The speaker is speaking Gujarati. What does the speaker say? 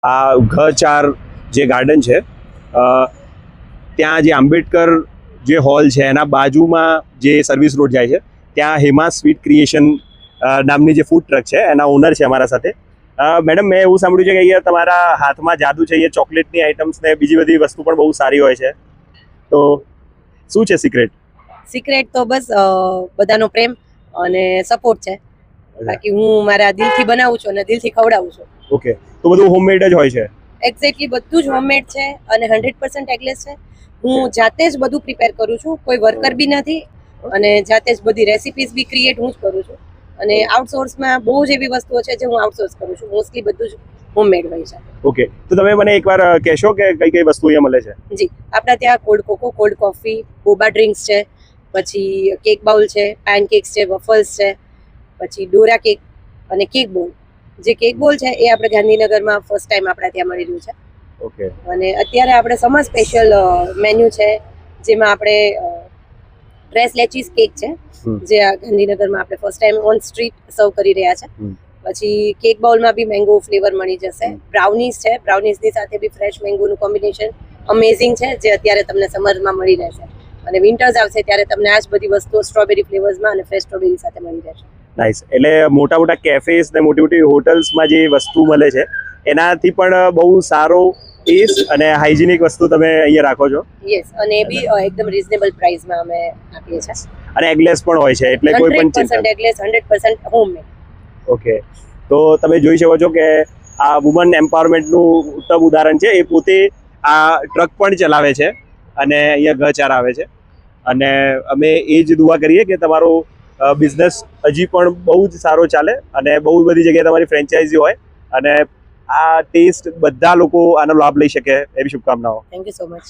આ ઘ4 જે ગાર્ડન છે ત્યાં જે આંબેડકર જે હોલ છે એના બાજુમાં જે સર્વિસ રોડ જાય છે ત્યાં હેમા સ્વીટ ક્રિએશન નામની જે ફૂડ ટ્રક છે એના ઓનર છે અમારા સાથે. મેડમ, મેં એવું સાંભળ્યું છે કે અહીંયા તમારા હાથમાં જાદુ છે, અહીંયા ચોકલેટની આઇટમ્સ ને બીજી બધી વસ્તુ પણ બહુ સારી હોય છે, તો શું છે સિક્રેટ? સિક્રેટ તો બસ બધાનો પ્રેમ અને સપોર્ટ છે. બાકી હું મારા દિલથી બનાવું છું અને દિલથી ખવડાવું છું. ઓકે, તો બધું હોમમેડ જ હોય છે? એક્ઝેક્ટલી બધું જ હોમમેડ છે અને 100% એગલેસ છે. હું જાતે જ બધું પ્રિપેર કરું છું, કોઈ વર્કર બી નથી અને જાતે જ બધી રેસિપીઝ બી ક્રિએટ હું જ કરું છું. અને આઉટસોર્સમાં બહુ જ એવી વસ્તુઓ છે જે હું આઉટસોર્સ કરું છું. મોસ્ટલી બધું જ હોમમેડ હોય છે. ઓકે, તો તમે મને એકવાર કહેશો કે કઈ કઈ વસ્તુ અહીંયા મળે છે? જી, આપણા ત્યાં cold cocoa, cold coffee, boba drinks છે, પછી કેક બાઉલ છે, પેનકેક્સ છે, વફલ્સ છે, પછી ડોરા કેક અને કેક બોલ. જે કેક બોલ છે એ આપણે ગાંધીનગરમાં ફર્સ્ટ ટાઈમ આપણે ત્યાં મળી રહ્યું છે. ઓકે. અને અત્યારે આપણે સમર સ્પેશિયલ મેન્યુ છે જેમાં આપણે ડ્રેસ લેચીસ કેક છે જે આ ગાંધીનગરમાં આપણે ફર્સ્ટ ટાઈમ ઓન સ્ટ્રીટ સર્વ કરી રહ્યા છે. પછી કેક બાઉલમાં બી મેંગો ફ્લેવર મળી જશે. બ્રાઉનીઝ છે, બ્રાઉનીઝની સાથે બી ફ્રેશ મેંગોનું કોમ્બિનેશન અમેઝિંગ છે જે અત્યારે તમને સમરમાં મળી રહેશે. અને વિન્ટર્સ આવશે ત્યારે તમને આ જ બધી વસ્તુઓ સ્ટ્રોબેરી ફ્લેવર્સમાં અને ફ્રેશ સ્ટ્રોબેરી સાથે મળી રહેશે. નાઇસ. એટલે મોટા મોટા કેફેસ ને મોટી મોટી હોટલ્સમાં જે વસ્તુ મળે છે એનાથી પણ બહુ સારો ટેસ્ટ અને હાઇજીનિક વસ્તુ તમે અહીંયા રાખો છો. યસ, અને એ બી એકદમ રીઝનેબલ પ્રાઇસમાં અમે આપીએ છીએ. અને એગલેસ પણ હોય છે એટલે કોઈ પણ ચિંતા 100% એગલેસ, 100% હોમમેડ. ઓકે, તો તમે જોઈ શકો છો કે આ વુમન એમ્પાવરમેન્ટનું ઉત્તમ ઉદાહરણ છે. એ પોતે આ ટ્રક પણ ચલાવે છે અને અહીંયા ઘ4 આવે છે. અને અમે એ જ દુઆ કરીએ કે તમારો બિઝનેસ હજી પણ બહુ જ સારો ચાલે અને બહુ બધી જગ્યાએ તમારી ફ્રેન્ચાઇઝી હોય અને આ ટેસ્ટ બધા લોકો આનો લાભ લઈ શકે એવી શુભકામનાઓ. Thank you so much.